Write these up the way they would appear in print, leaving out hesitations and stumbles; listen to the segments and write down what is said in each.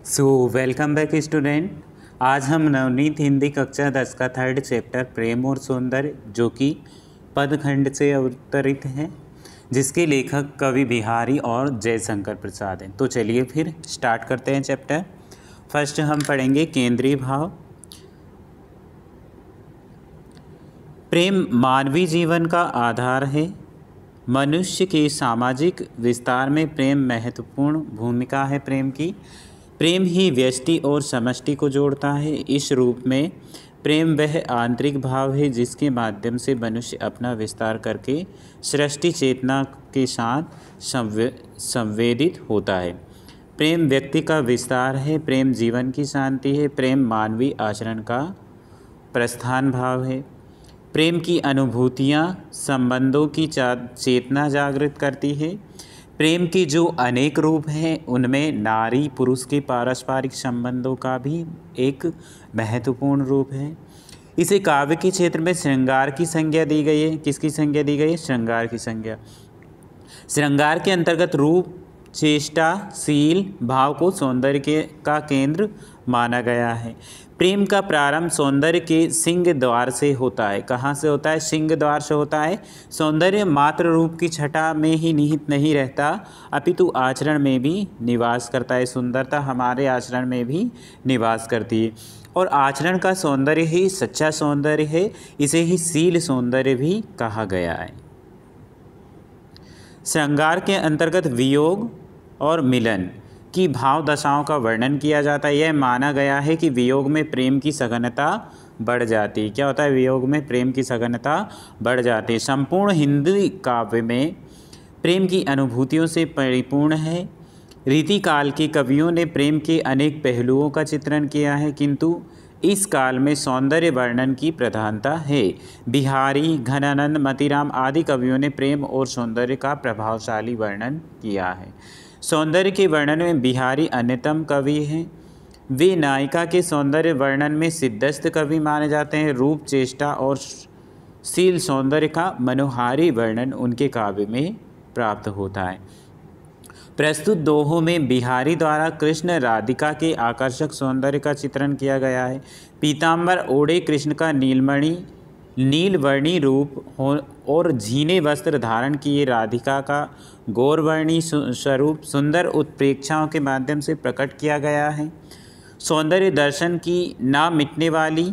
So welcome back student. आज हम नवनीत हिंदी कक्षा 10 का थर्ड चैप्टर प्रेम और सौंदर्य जो कि पदखंड से अवतरित है, जिसके लेखक कवि बिहारी और जयशंकर प्रसाद हैं। तो चलिए फिर स्टार्ट करते हैं चैप्टर। फर्स्ट हम पढ़ेंगे केंद्रीय भाव। प्रेम मानवीय जीवन का आधार है। मनुष्य के सामाजिक विस्तार में प्रेम महत्वपूर्ण भूमिका है। प्रेम ही व्यष्टि और समष्टि को जोड़ता है। इस रूप में प्रेम वह आंतरिक भाव है जिसके माध्यम से मनुष्य अपना विस्तार करके सृष्टि चेतना के साथ संवेदित होता है। प्रेम व्यक्ति का विस्तार है। प्रेम जीवन की शांति है। प्रेम मानवीय आचरण का प्रस्थान भाव है। प्रेम की अनुभूतियाँ संबंधों की चेतना जागृत करती है। प्रेम के जो अनेक रूप हैं उनमें नारी पुरुष के पारस्परिक संबंधों का भी एक महत्वपूर्ण रूप है। इसे काव्य के क्षेत्र में श्रृंगार की संज्ञा दी गई है। किसकी संज्ञा दी गई है? श्रृंगार की संज्ञा। श्रृंगार के अंतर्गत रूप, चेष्टा, शील, भाव को सौंदर्य का केंद्र माना गया है। प्रेम का प्रारंभ सौंदर्य के सिंह द्वार से होता है। कहाँ से होता है? सिंह द्वार से होता है। सौंदर्य मात्र रूप की छटा में ही निहित नहीं रहता, अपितु आचरण में भी निवास करता है। सुंदरता हमारे आचरण में भी निवास करती है और आचरण का सौंदर्य ही सच्चा सौंदर्य है। इसे ही शील सौंदर्य भी कहा गया है। श्रृंगार के अंतर्गत वियोग और मिलन की भाव दशाओं का वर्णन किया जाता है। यह माना गया है कि वियोग में प्रेम की सघनता बढ़ जाती है। क्या होता है? वियोग में प्रेम की सघनता बढ़ जाती है। संपूर्ण हिंदी काव्य में प्रेम की अनुभूतियों से परिपूर्ण है। रीतिकाल के कवियों ने प्रेम के अनेक पहलुओं का चित्रण किया है, किंतु इस काल में सौंदर्य वर्णन की प्रधानता है। बिहारी, घनानंद, मतीराम आदि कवियों ने प्रेम और सौंदर्य का प्रभावशाली वर्णन किया है। सौंदर्य के वर्णन में बिहारी अन्यतम कवि हैं। वे नायिका के सौंदर्य वर्णन में सिद्धस्त कवि माने जाते हैं। रूप, चेष्टा और शील सौंदर्य का मनोहारी वर्णन उनके काव्य में प्राप्त होता है। प्रस्तुत दोहों में बिहारी द्वारा कृष्ण राधिका के आकर्षक सौंदर्य का चित्रण किया गया है। पीताम्बर ओढ़े कृष्ण का नीलवर्णी रूप और झीने वस्त्र धारण किए राधिका का गौरवर्णी स्वरूप सुंदर उत्प्रेक्षाओं के माध्यम से प्रकट किया गया है। सौंदर्य दर्शन की ना मिटने वाली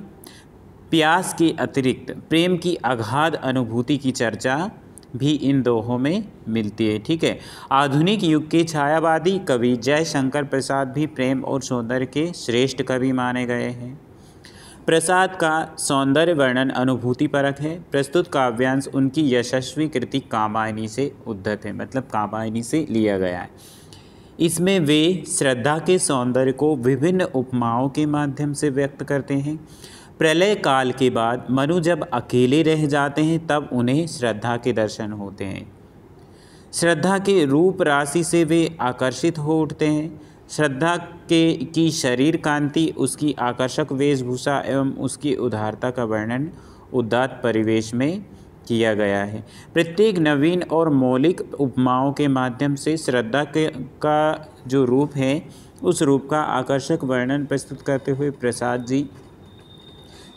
प्यास के अतिरिक्त प्रेम की अगाध अनुभूति की चर्चा भी इन दोहों में मिलती है। ठीक है। आधुनिक युग के छायावादी कवि जयशंकर प्रसाद भी प्रेम और सौंदर्य के श्रेष्ठ कवि माने गए हैं। प्रसाद का सौंदर्य वर्णन अनुभूति परक है। प्रस्तुत काव्यांश उनकी यशस्वी कृति कामायनी से उद्धत है, मतलब कामायनी से लिया गया है। इसमें वे श्रद्धा के सौंदर्य को विभिन्न उपमाओं के माध्यम से व्यक्त करते हैं। प्रलय काल के बाद मनु जब अकेले रह जाते हैं तब उन्हें श्रद्धा के दर्शन होते हैं। श्रद्धा के रूप राशि से वे आकर्षित हो उठते हैं। श्रद्धा की शरीर कांति, उसकी आकर्षक वेशभूषा एवं उसकी उदारता का वर्णन उदात्त परिवेश में किया गया है। प्रत्येक नवीन और मौलिक उपमाओं के माध्यम से श्रद्धा का जो रूप है उस रूप का आकर्षक वर्णन प्रस्तुत करते हुए प्रसाद जी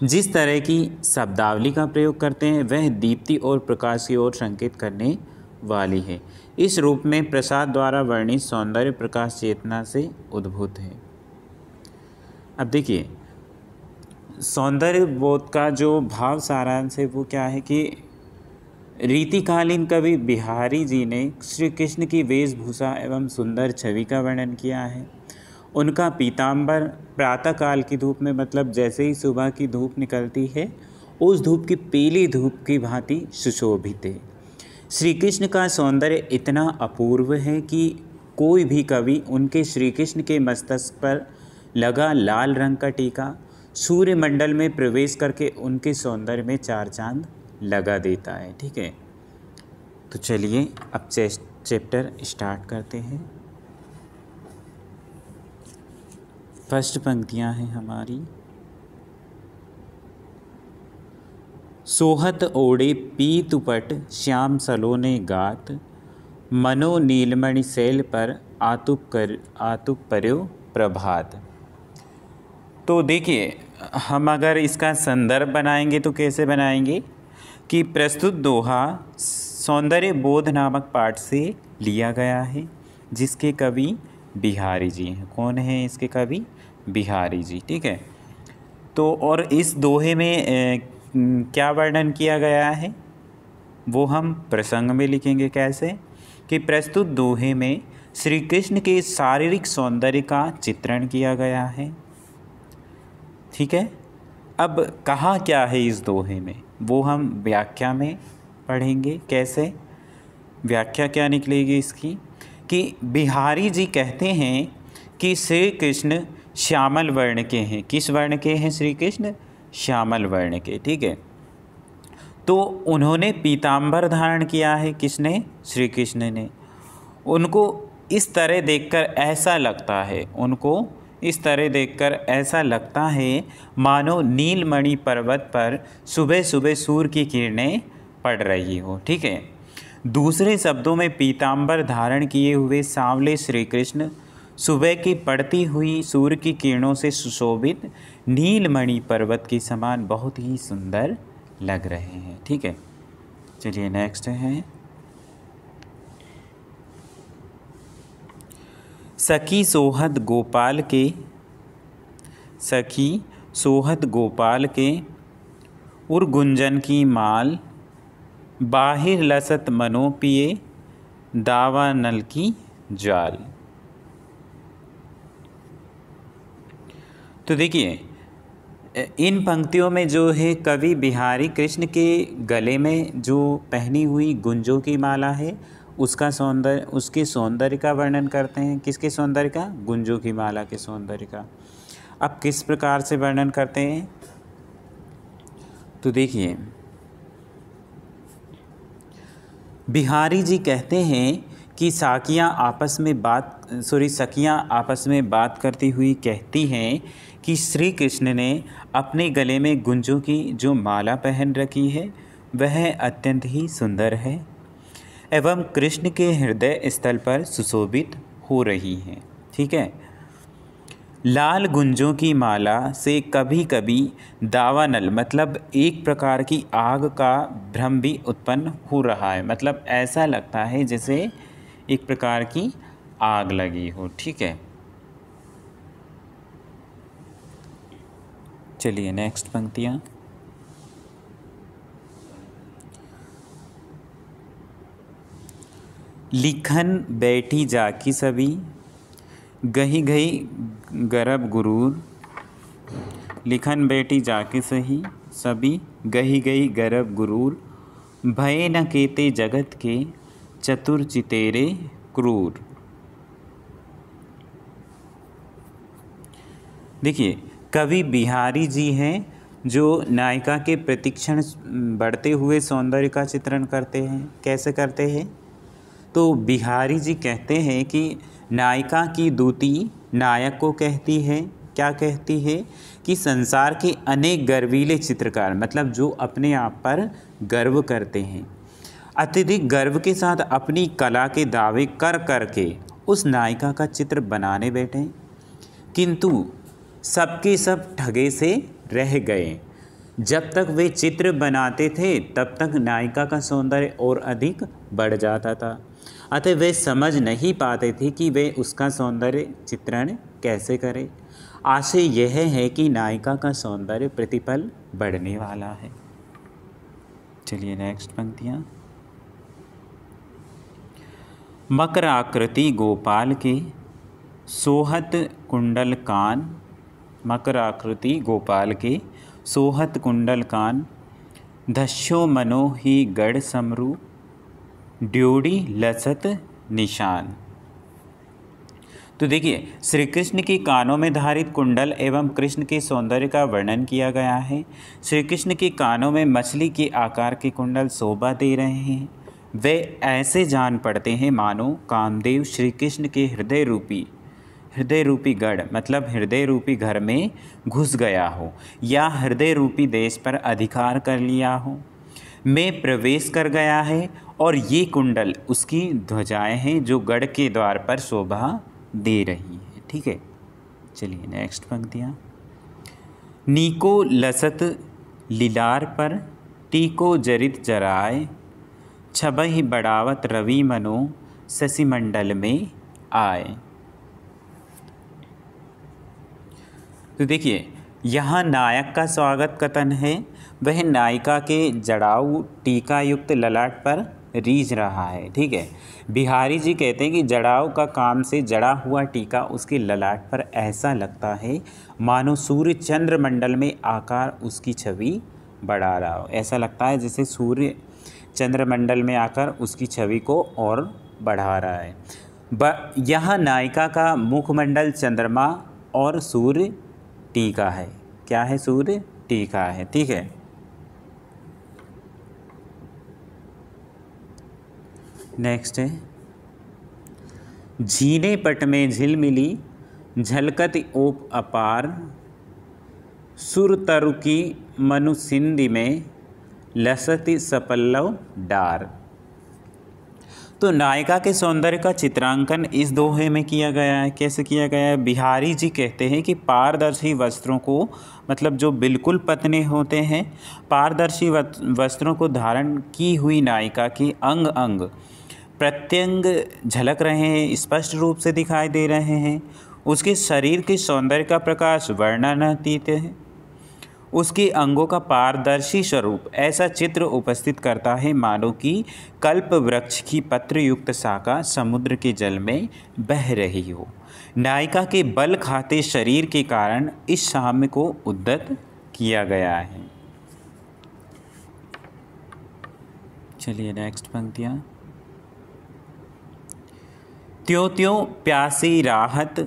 जिस तरह की शब्दावली का प्रयोग करते हैं वह दीप्ति और प्रकाश की ओर संकेत करने वाली है। इस रूप में प्रसाद द्वारा वर्णित सौंदर्य प्रकाश चेतना से उद्भूत है। अब देखिए, सौंदर्य बोध का जो भाव सारांश है वो क्या है कि रीतिकालीन कवि बिहारी जी ने श्री कृष्ण की वेशभूषा एवं सुंदर छवि का वर्णन किया है। उनका पीताम्बर प्रातःकाल की धूप में, मतलब जैसे ही सुबह की धूप निकलती है उस धूप की पीली धूप की भांति सुशोभित है। श्री कृष्ण का सौंदर्य इतना अपूर्व है कि कोई भी कवि उनके श्री कृष्ण के मस्तक पर लगा लाल रंग का टीका सूर्यमंडल में प्रवेश करके उनके सौंदर्य में चार चांद लगा देता है। ठीक है। तो चलिए अब चैप्टर स्टार्ट करते हैं। फर्स्ट पंक्तियां हैं हमारी। सोहत ओढ़े पीतुपट श्याम सलोने गात, मनो नीलमणि शैल पर आतुप पर्यो प्रभात। तो देखिए, हम अगर इसका संदर्भ बनाएंगे तो कैसे बनाएंगे कि प्रस्तुत दोहा सौंदर्य बोध नामक पाठ से लिया गया है, जिसके कवि बिहारी जी हैं। कौन है इसके कवि? बिहारी जी। ठीक है। तो और इस दोहे में क्या वर्णन किया गया है वो हम प्रसंग में लिखेंगे। कैसे? कि प्रस्तुत दोहे में श्री कृष्ण के शारीरिक सौंदर्य का चित्रण किया गया है। ठीक है। अब कहा क्या है इस दोहे में वो हम व्याख्या में पढ़ेंगे। कैसे? व्याख्या क्या निकलेगी इसकी कि बिहारी जी कहते हैं कि श्री कृष्ण श्यामल वर्ण के हैं। किस वर्ण के हैं श्री कृष्ण? श्यामल वर्ण के। ठीक है। तो उन्होंने पीताम्बर धारण किया है। किसने? श्री कृष्ण ने। उनको इस तरह देखकर ऐसा लगता है, उनको इस तरह देखकर ऐसा लगता है मानो नीलमणि पर्वत पर सुबह सुबह सूर्य की किरणें पड़ रही हो। ठीक है। दूसरे शब्दों में पीताम्बर धारण किए हुए सांवले श्री कृष्ण सुबह की पड़ती हुई सूर्य की किरणों से सुशोभित नीलमणि पर्वत के समान बहुत ही सुंदर लग रहे हैं। ठीक है। चलिए नेक्स्ट है सखी सोहत गोपाल के। सखी सोहत गोपाल के उर गुंजन की माल बाहिर लसत मनो पिए दावा नल की जाल। तो देखिए, इन पंक्तियों में जो है कवि बिहारी कृष्ण के गले में जो पहनी हुई गुंजों की माला है उसका सौंदर्य, उसके सौंदर्य का वर्णन करते हैं। किसके सौंदर्य का? गुंजों की माला के सौंदर्य का। अब किस प्रकार से वर्णन करते हैं तो देखिए, बिहारी जी कहते हैं कि सखियाँ आपस में बात करती हुई कहती हैं कि श्री कृष्ण ने अपने गले में गुंजों की जो माला पहन रखी है वह अत्यंत ही सुंदर है एवं कृष्ण के हृदय स्थल पर सुशोभित हो रही हैं। ठीक है। लाल गुंजों की माला से कभी कभी दावानल मतलब एक प्रकार की आग का भ्रम भी उत्पन्न हो रहा है। मतलब ऐसा लगता है जैसे एक प्रकार की आग लगी हो। ठीक है। चलिए नेक्स्ट पंक्तियाँ। लिखन बैठी जाकी सभी गही गही गरब गुरूर। लिखन बैठी जाके सही सभी गही गही गरब गुरूर भय न केते जगत के चतुर चितेरे क्रूर। देखिए, कवि बिहारी जी हैं जो नायिका के प्रतिक्षण बढ़ते हुए सौंदर्य का चित्रण करते हैं। कैसे करते हैं? तो बिहारी जी कहते हैं कि नायिका की दूती नायक को कहती है। क्या कहती है? कि संसार के अनेक गर्वीले चित्रकार, मतलब जो अपने आप पर गर्व करते हैं, अत्यधिक गर्व के साथ अपनी कला के दावे कर करके उस नायिका का चित्र बनाने बैठे, किंतु सबके सब ठगे से रह गए। जब तक वे चित्र बनाते थे तब तक नायिका का सौंदर्य और अधिक बढ़ जाता था, अतः वे समझ नहीं पाते थे कि वे उसका सौंदर्य चित्रण कैसे करें। आशय यह है कि नायिका का सौंदर्य प्रतिपल बढ़ने वाला है। चलिए नेक्स्ट पंक्तियाँ। मकर आकृति गोपाल के सोहत कुंडल कान। मकर आकृति गोपाल के सोहत कुंडल कान धस्यो मनो ही गढ़ समरू ड्योड़ी लसत निशान। तो देखिए, श्री कृष्ण के कानों में धारित कुंडल एवं कृष्ण के सौंदर्य का वर्णन किया गया है। श्री कृष्ण के कानों में मछली के आकार के कुंडल शोभा दे रहे हैं। वे ऐसे जान पड़ते हैं मानो कामदेव श्री कृष्ण के हृदय रूपी गढ़ मतलब हृदय रूपी घर में घुस गया हो या हृदय रूपी देश पर अधिकार कर लिया हो, में प्रवेश कर गया है। और ये कुंडल उसकी ध्वजाएं हैं जो गढ़ के द्वार पर शोभा दे रही है। ठीक है। चलिए नेक्स्ट पंक्तियाँ। नीको लसत लीलार पर, टीको जरित जराय, छबहि बढ़ावत रवि मनो, शशिमंडल में आए। तो देखिए यहाँ नायक का स्वागत कथन है, वह नायिका के जड़ाऊ टीका युक्त ललाट पर रीझ रहा है। ठीक है, बिहारी जी कहते हैं कि जड़ाऊ का काम से जड़ा हुआ टीका उसके ललाट पर ऐसा लगता है मानो सूर्य चंद्रमंडल में आकार उसकी छवि बढ़ा रहा हो। ऐसा लगता है जैसे सूर्य चंद्रमंडल में आकर उसकी छवि को और बढ़ा रहा है। यहाँ नायिका का मुखमंडल चंद्रमा और सूर्य टीका है। क्या है? सूर्य टीका है। ठीक है, नेक्स्ट है झीने पट में झिलमिली, झलकत ओप अपार, सुर तरु की मनुसिंधि में, लसति सपल्लव डार। तो नायिका के सौंदर्य का चित्रांकन इस दोहे में किया गया है। कैसे किया गया है? बिहारी जी कहते हैं कि पारदर्शी वस्त्रों को, मतलब जो बिल्कुल पतले होते हैं, पारदर्शी वस्त्रों को धारण की हुई नायिका के अंग अंग प्रत्यंग झलक रहे हैं, स्पष्ट रूप से दिखाई दे रहे हैं। उसके शरीर के सौंदर्य का प्रकाश वर्णनातीत है। उसके अंगों का पारदर्शी स्वरूप ऐसा चित्र उपस्थित करता है मानो कि कल्प वृक्ष की पत्र युक्त शाखा समुद्र के जल में बह रही हो। नायिका के बल खाते शरीर के कारण इस साम्य को उद्धत किया गया है। चलिए नेक्स्ट पंक्तियाँ। त्यों त्यों प्यासी राहत,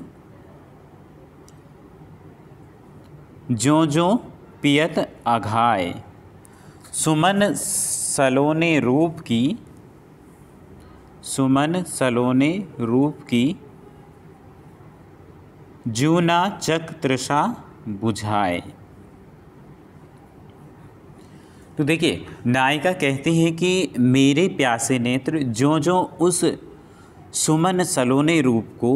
ज्यों ज्यों पियत अघाय, सुमन सलोने रूप की, सुमन सलोने रूप की, जूना चक तृषा बुझाए। तो देखिए नायिका कहती है कि मेरे प्यासे नेत्र ज्यों ज्यों उस सुमन सलोने रूप को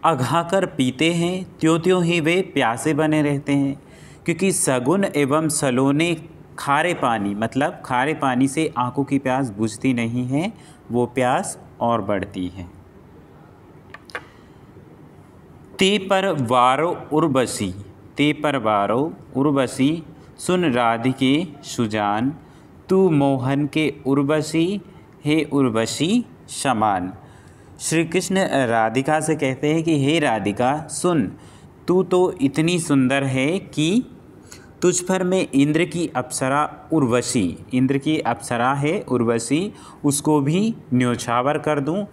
अघाकर पीते हैं, त्यों त्यों ही वे प्यासे बने रहते हैं। क्योंकि सगुन एवं सलोने खारे पानी, मतलब खारे पानी से आंखों की प्यास बुझती नहीं है, वो प्यास और बढ़ती है। ते पर वारो उर्वशी, ते पर वारो उर्वशी, सुन राधिके सुजान, तू मोहन के उर्वशी, हे उर्वशी समान। श्री कृष्ण राधिका से कहते हैं कि हे राधिका सुन, तू तो इतनी सुंदर है कि तुझ पर मैं इंद्र की अप्सरा उर्वशी, इंद्र की अप्सरा है उर्वशी, उसको भी न्योछावर कर दूं।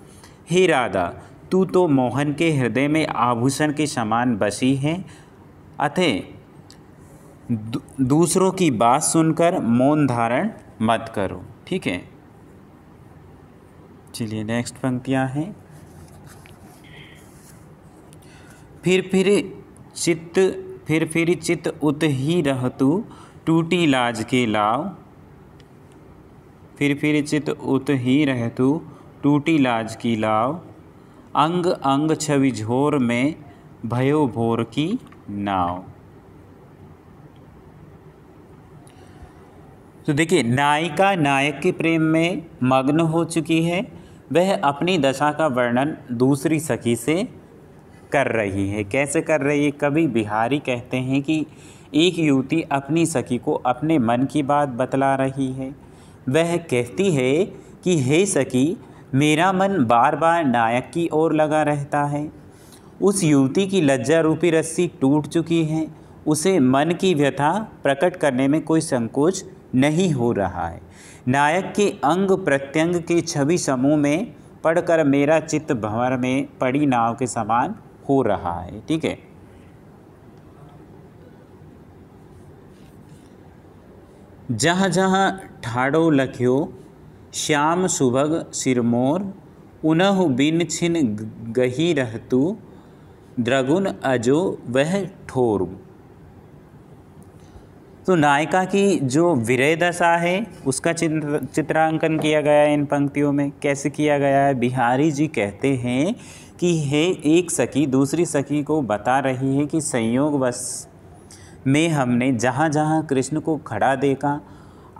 हे राधा, तू तो मोहन के हृदय में आभूषण के समान बसी है, अतः दूसरों की बात सुनकर मौन धारण मत करो। ठीक है, चलिए नेक्स्ट पंक्तियाँ हैं। फिर चित्त उत ही रहतु, टूटी लाज के लाव, फिर चित्त उत ही रहतु, टूटी लाज की लाव, अंग अंग छवि झोर में, भयो भोर की नाव। तो देखिए नायिका नायक के प्रेम में मग्न हो चुकी है। वह अपनी दशा का वर्णन दूसरी सखी से कर रही है। कैसे कर रही है? कवि बिहारी कहते हैं कि एक युवती अपनी सखी को अपने मन की बात बतला रही है। वह कहती है कि हे सखी, मेरा मन बार बार नायक की ओर लगा रहता है। उस युवती की लज्जा रूपी रस्सी टूट चुकी है। उसे मन की व्यथा प्रकट करने में कोई संकोच नहीं हो रहा है। नायक के अंग प्रत्यंग के छवि समूह में पढ़कर मेरा चित्त भंवर में पड़ी नाव के समान हो रहा है। ठीक है, जहाँ जहाँ ठाड़ो लख्यो, श्याम सुभग सिरमोर, उनहु बिन छिन गही रहतु, द्रगुन अजो वह ठोरू। तो नायिका की जो विरह दशा है उसका चित्रांकन किया गया है इन पंक्तियों में। कैसे किया गया है? बिहारी जी कहते हैं कि है एक सखी दूसरी सखी को बता रही है कि संयोगवश में हमने जहाँ जहाँ कृष्ण को खड़ा देखा,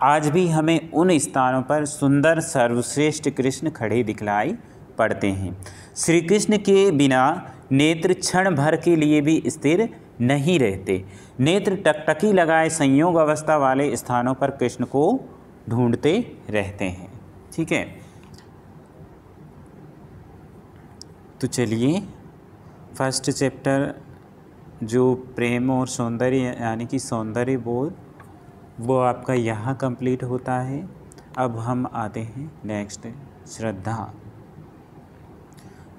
आज भी हमें उन स्थानों पर सुंदर सर्वश्रेष्ठ कृष्ण खड़े दिखलाई पड़ते हैं। श्री कृष्ण के बिना नेत्र क्षण भर के लिए भी स्थिर नहीं रहते। नेत्र टकटकी लगाए संयोग अवस्था वाले स्थानों पर कृष्ण को ढूंढते रहते हैं। ठीक है, तो चलिए फर्स्ट चैप्टर जो प्रेम और सौंदर्य यानी कि सौंदर्य बोध, वो आपका यहाँ कंप्लीट होता है। अब हम आते हैं नेक्स्ट श्रद्धा।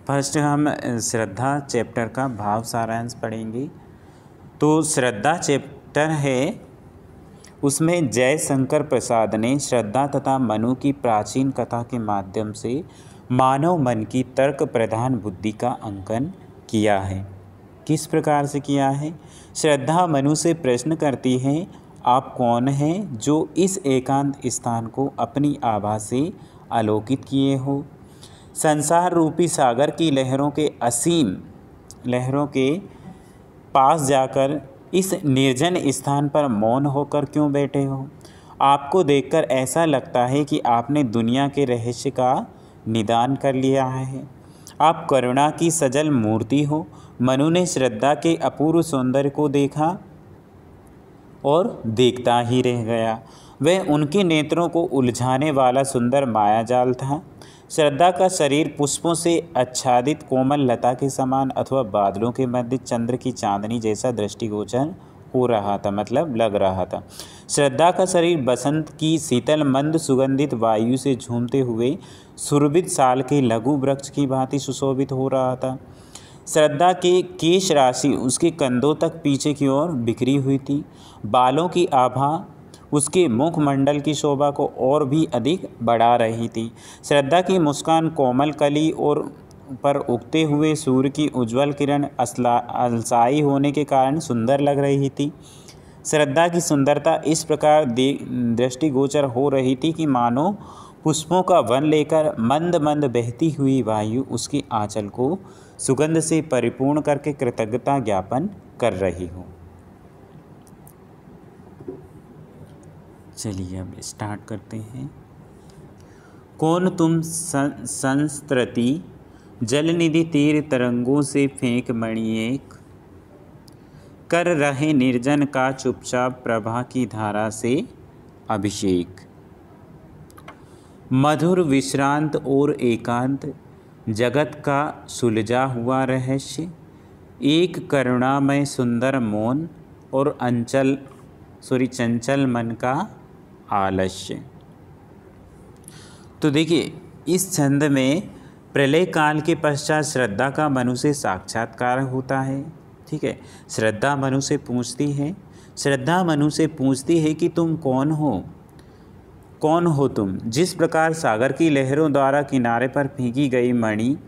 फर्स्ट हम श्रद्धा चैप्टर का भाव सारांश पढ़ेंगे। तो श्रद्धा चैप्टर है, उसमें जयशंकर प्रसाद ने श्रद्धा तथा मनु की प्राचीन कथा के माध्यम से मानव मन की तर्क प्रधान बुद्धि का अंकन किया है। किस प्रकार से किया है? श्रद्धा मनु से प्रश्न करती है, आप कौन हैं जो इस एकांत स्थान को अपनी आभा से आलोकित किए हो? संसार रूपी सागर की लहरों के असीम लहरों के पास जाकर इस निर्जन स्थान पर मौन होकर क्यों बैठे हो? आपको देखकर ऐसा लगता है कि आपने दुनिया के रहस्य का निदान कर लिया है। आप करुणा की सजल मूर्ति हो। मनु ने श्रद्धा के अपूर्व सौंदर्य को देखा और देखता ही रह गया। वह उनके नेत्रों को उलझाने वाला सुंदर मायाजाल था। श्रद्धा का शरीर पुष्पों से आच्छादित कोमल लता के समान अथवा बादलों के मध्य चंद्र की चांदनी जैसा दृष्टिगोचर हो रहा था, मतलब लग रहा था। श्रद्धा का शरीर बसंत की शीतल मंद सुगंधित वायु से झूमते हुए सुरभित साल के लघु वृक्ष की भांति सुशोभित हो रहा था। श्रद्धा के केश राशि उसके कंधों तक पीछे की ओर बिखरी हुई थी। बालों की आभा उसके मुखमंडल की शोभा को और भी अधिक बढ़ा रही थी। श्रद्धा की मुस्कान कोमल कली और पर उगते हुए सूर्य की उज्ज्वल किरण अलसाई होने के कारण सुंदर लग रही थी। श्रद्धा की सुंदरता इस प्रकार दृष्टिगोचर हो रही थी कि मानो पुष्पों का वन लेकर मंद मंद बहती हुई वायु उसके आंचल को सुगंध से परिपूर्ण करके कृतज्ञता ज्ञापन कर रही हो। चलिए अब स्टार्ट करते हैं। कौन तुम संस्त्रति जलनिधि तीर तरंगों से फेंक मणि एक, कर रहे निर्जन का चुपचाप प्रभा की धारा से अभिषेक। मधुर विश्रांत और एकांत जगत का सुलझा हुआ रहस्य, एक करुणामय सुंदर मौन और चंचल मन का आलस्य। तो देखिए इस छंद में प्रलय काल के पश्चात श्रद्धा का मनु से साक्षात्कार होता है। ठीक है, श्रद्धा मनु से पूछती है कि तुम कौन हो तुम? जिस प्रकार सागर की लहरों द्वारा किनारे पर फेंकी गई मणि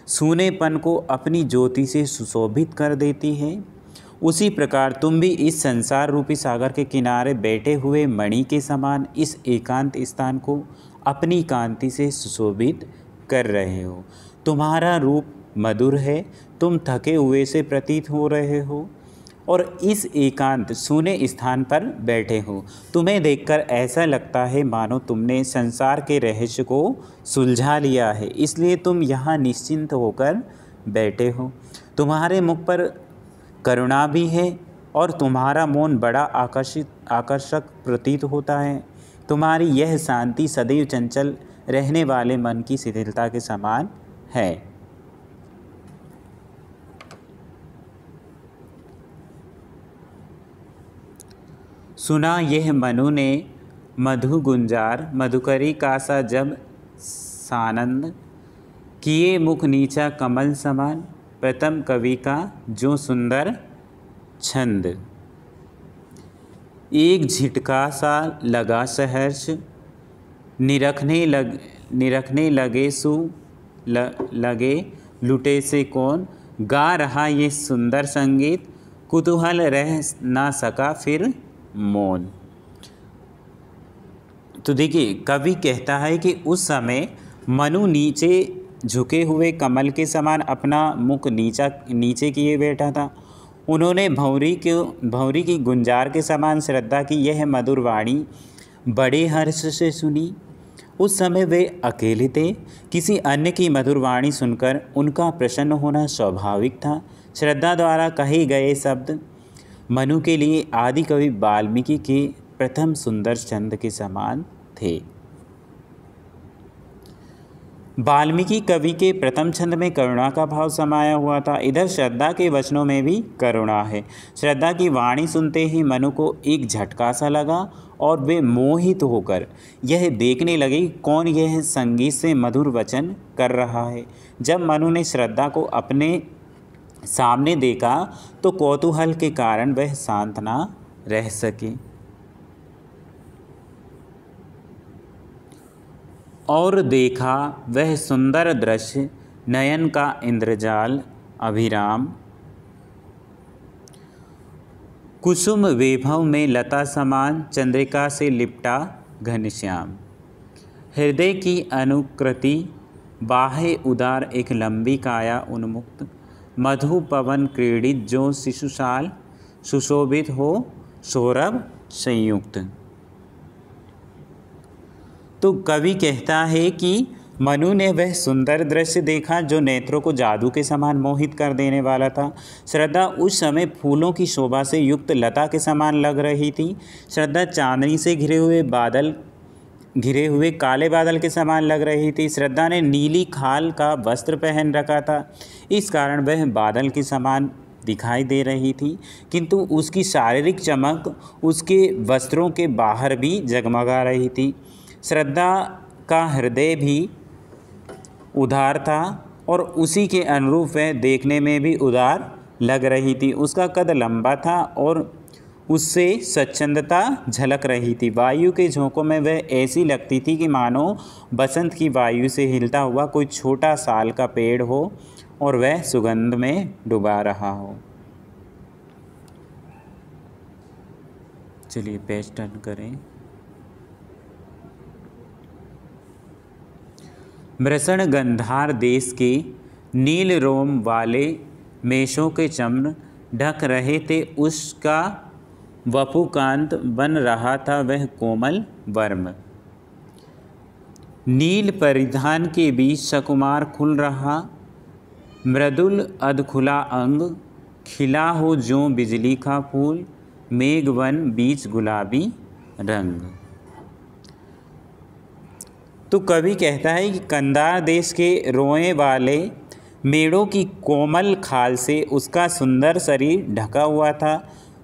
सूनेपन को अपनी ज्योति से सुशोभित कर देती है, उसी प्रकार तुम भी इस संसार रूपी सागर के किनारे बैठे हुए मणि के समान इस एकांत स्थान को अपनी कांति से सुशोभित कर रहे हो। तुम्हारा रूप मधुर है, तुम थके हुए से प्रतीत हो रहे हो और इस एकांत सूने स्थान पर बैठे हो। तुम्हें देखकर ऐसा लगता है मानो तुमने संसार के रहस्य को सुलझा लिया है, इसलिए तुम यहाँ निश्चिंत होकर बैठे हो। तुम्हारे मुख पर करुणा भी है और तुम्हारा मौन बड़ा आकर्षक प्रतीत होता है। तुम्हारी यह शांति सदैव चंचल रहने वाले मन की शिथिलता के समान है। सुना यह मनु ने मधु गुंजार मधुकरी का सा जब सानंद, किए मुख नीचा कमल समान, प्रथम कवि का जो सुंदर छंद। एक झिटका सा लगा सहर्ष, निरखने लगे लुटे से कौन, गा रहा ये सुंदर संगीत, कुतूहल रह ना सका फिर मौन। तो देखिए कवि कहता है कि उस समय मनु नीचे झुके हुए कमल के समान अपना मुख नीचे किए बैठा था। उन्होंने भंवरी की गुंजार के समान श्रद्धा की यह मधुर वाणी बड़े हर्ष से सुनी। उस समय वे अकेले थे। किसी अन्य की मधुर वाणी सुनकर उनका प्रसन्न होना स्वाभाविक था। श्रद्धा द्वारा कहे गए शब्द मनु के लिए आदि कवि वाल्मीकि के प्रथम सुंदर छंद के समान थे। वाल्मीकि कवि के प्रथम छंद में करुणा का भाव समाया हुआ था। इधर श्रद्धा के वचनों में भी करुणा है। श्रद्धा की वाणी सुनते ही मनु को एक झटका सा लगा और वे मोहित होकर यह देखने लगे कौन यह संगीत से मधुर वचन कर रहा है। जब मनु ने श्रद्धा को अपने सामने देखा तो कौतूहल के कारण वह शांत ना रह सके और देखा वह सुंदर दृश्य नयन का इंद्रजाल अभिराम। कुसुम वैभव में लता समान चंद्रिका से लिपटा घनश्याम। हृदय की अनुकृति बाहे उदार एक लंबी काया उन्मुक्त मधु पवन क्रीडित जो शिशुशाल सुशोभित हो सौरभ संयुक्त। तो कवि कहता है कि मनु ने वह सुंदर दृश्य देखा जो नेत्रों को जादू के समान मोहित कर देने वाला था। श्रद्धा उस समय फूलों की शोभा से युक्त लता के समान लग रही थी। श्रद्धा चांदनी से घिरे हुए काले बादल के समान लग रही थी। श्रद्धा ने नीली खाल का वस्त्र पहन रखा था, इस कारण वह बादल के समान दिखाई दे रही थी, किंतु उसकी शारीरिक चमक उसके वस्त्रों के बाहर भी जगमगा रही थी। श्रद्धा का हृदय भी उदार था और उसी के अनुरूप वह देखने में भी उदार लग रही थी। उसका कद लंबा था और उससे स्वच्छंदता झलक रही थी। वायु के झोंकों में वह ऐसी लगती थी कि मानो बसंत की वायु से हिलता हुआ कोई छोटा साल का पेड़ हो और वह सुगंध में डूबा रहा हो। चलिए पेज टर्न करें। मृषण गंधार देश के नील रोम वाले मेषों के चम्र ढक रहे थे। उसका वपुकांत बन रहा था वह कोमल वर्म। नील परिधान के बीच सकुमार खुल रहा मृदुल अधखुला अंग खिला हो जो बिजली का फूल मेघवन बीच गुलाबी रंग। तो कवि कहता है कि कंधार देश के रोए वाले मेढ़ों की कोमल खाल से उसका सुंदर शरीर ढका हुआ था।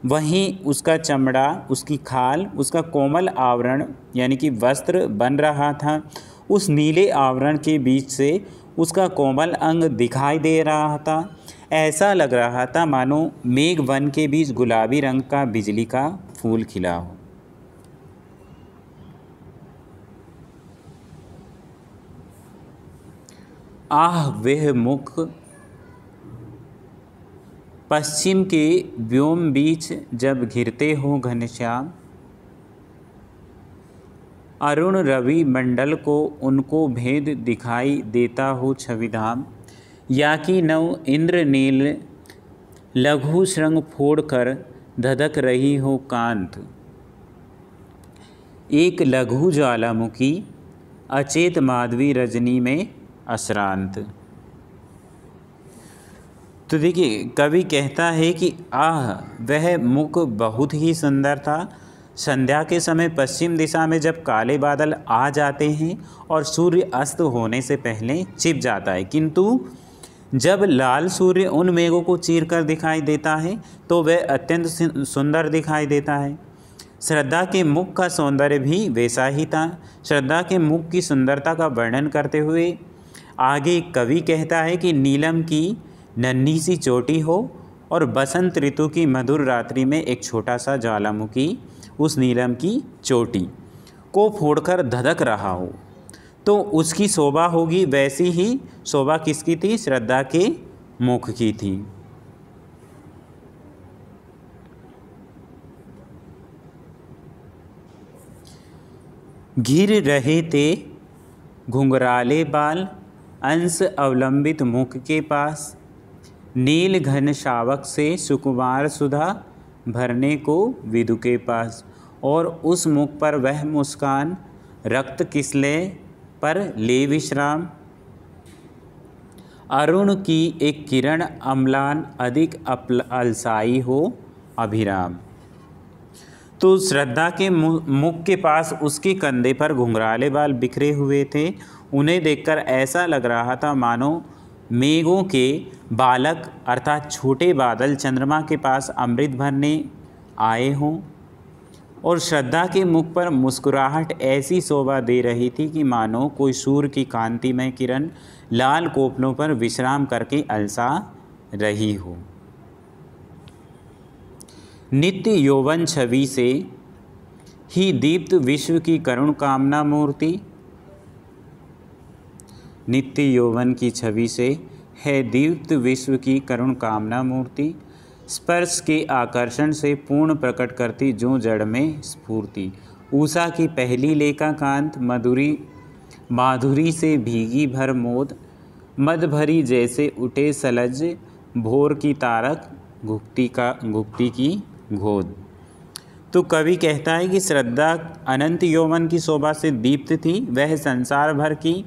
वहीं उसका चमड़ा, उसकी खाल, उसका कोमल आवरण यानी कि वस्त्र बन रहा था। उस नीले आवरण के बीच से उसका कोमल अंग दिखाई दे रहा था। ऐसा लग रहा था मानो मेघ वन के बीच गुलाबी रंग का बिजली का फूल खिला हो। आह वह मुख पश्चिम के व्योम बीच जब घिरते हो घनश्याम। अरुण रवि मंडल को उनको भेद दिखाई देता हो छविधाम। या कि नव इंद्र नील लघु श्रृंग फोड़कर धधक रही हो कांत। एक लघु ज्वालामुखी अचेत माधवी रजनी में अश्रांत। तो देखिए कवि कहता है कि आह वह मुख बहुत ही सुंदर था। संध्या के समय पश्चिम दिशा में जब काले बादल आ जाते हैं और सूर्य अस्त होने से पहले छिप जाता है, किंतु जब लाल सूर्य उन मेघों को चीरकर दिखाई देता है तो वह अत्यंत सुंदर दिखाई देता है। श्रद्धा के मुख का सौंदर्य भी वैसा ही था। श्रद्धा के मुख की सुंदरता का वर्णन करते हुए आगे कवि कहता है कि नीलम की नन्ही सी चोटी हो और बसंत ऋतु की मधुर रात्रि में एक छोटा सा ज्वालामुखी उस नीलम की चोटी को फोड़कर धधक रहा हो तो उसकी शोभा होगी। वैसी ही शोभा किसकी थी? श्रद्धा के मुख की थी। घिर रहे थे घुंघराले बाल अंश अवलंबित मुख के पास, नील घन शावक से सुकुमार सुधा भरने को विदु के पास, और उस मुख पर वह मुस्कान रक्त किसले पर ले विश्राम। अरुण की एक किरण अम्लान अधिक अलसाई हो अभिराम। तो श्रद्धा के मुख के पास उसके कंधे पर घुंघराले बाल बिखरे हुए थे। उन्हें देखकर ऐसा लग रहा था मानो मेघों के बालक अर्थात छोटे बादल चंद्रमा के पास अमृत भरने आए हों। और श्रद्धा के मुख पर मुस्कुराहट ऐसी शोभा दे रही थी कि मानो कोई सूर्य की कांतिमय किरण लाल कोपलों पर विश्राम करके अलसा रही हो। नित्य यौवन छवि से ही दीप्त विश्व की करुण कामना मूर्ति। नित्य यौवन की छवि से है दीप्त विश्व की करुण कामना मूर्ति। स्पर्श के आकर्षण से पूर्ण प्रकट करती जो जड़ में स्फूर्ति। उषा की पहली लेका कांत माधुरी से भीगी भर मोद। मद भरी जैसे उठे सलज भोर की तारक घुघटी की गोद। तो कवि कहता है कि श्रद्धा अनंत यौवन की शोभा से दीप्त थी। वह संसार भर की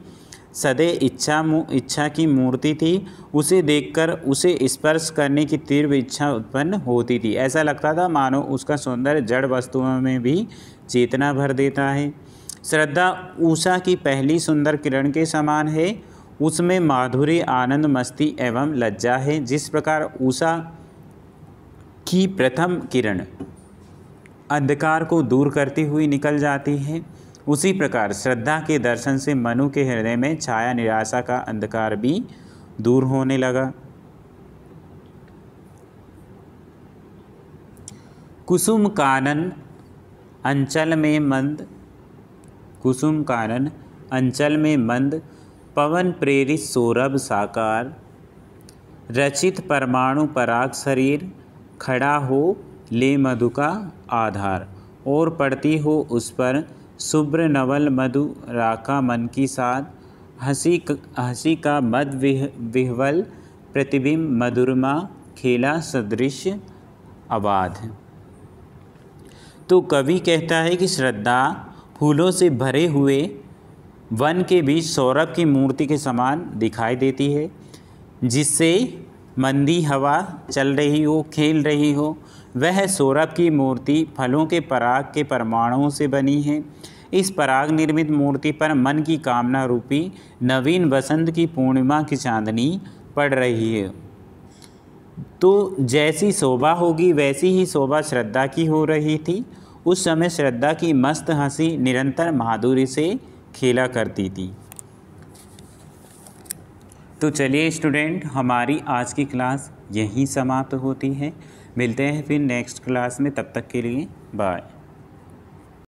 सदैव इच्छा की मूर्ति थी। उसे देखकर उसे स्पर्श करने की तीव्र इच्छा उत्पन्न होती थी। ऐसा लगता था मानो उसका सौंदर्य जड़ वस्तुओं में भी चेतना भर देता है। श्रद्धा उषा की पहली सुंदर किरण के समान है। उसमें माधुर्य, आनंद, मस्ती एवं लज्जा है। जिस प्रकार उषा की प्रथम किरण अंधकार को दूर करती हुई निकल जाती है, उसी प्रकार श्रद्धा के दर्शन से मनु के हृदय में छाया निराशा का अंधकार भी दूर होने लगा। कुसुम कानन अंचल में मंद पवन प्रेरित सौरभ साकार। रचित परमाणु पराग शरीर खड़ा हो ले मधु का आधार। और पड़ती हो उस पर शुभ्र नवल मधु राका मन की साथ। हंसी का मद विह्वल प्रतिबिंब मधुरमा खेला सदृश आबाद। तो कवि कहता है कि श्रद्धा फूलों से भरे हुए वन के बीच सौरभ की मूर्ति के समान दिखाई देती है, जिससे मंदी हवा चल रही हो, खेल रही हो। वह सौरभ की मूर्ति फलों के पराग के परमाणुओं से बनी है। इस पराग निर्मित मूर्ति पर मन की कामना रूपी नवीन वसंत की पूर्णिमा की चांदनी पड़ रही है। तो जैसी शोभा होगी वैसी ही शोभा श्रद्धा की हो रही थी। उस समय श्रद्धा की मस्त हंसी निरंतर माधुर्य से खेला करती थी। तो चलिए स्टूडेंट, हमारी आज की क्लास यहीं समाप्त होती है। मिलते हैं फिर नेक्स्ट क्लास में, तब तक के लिए बाय।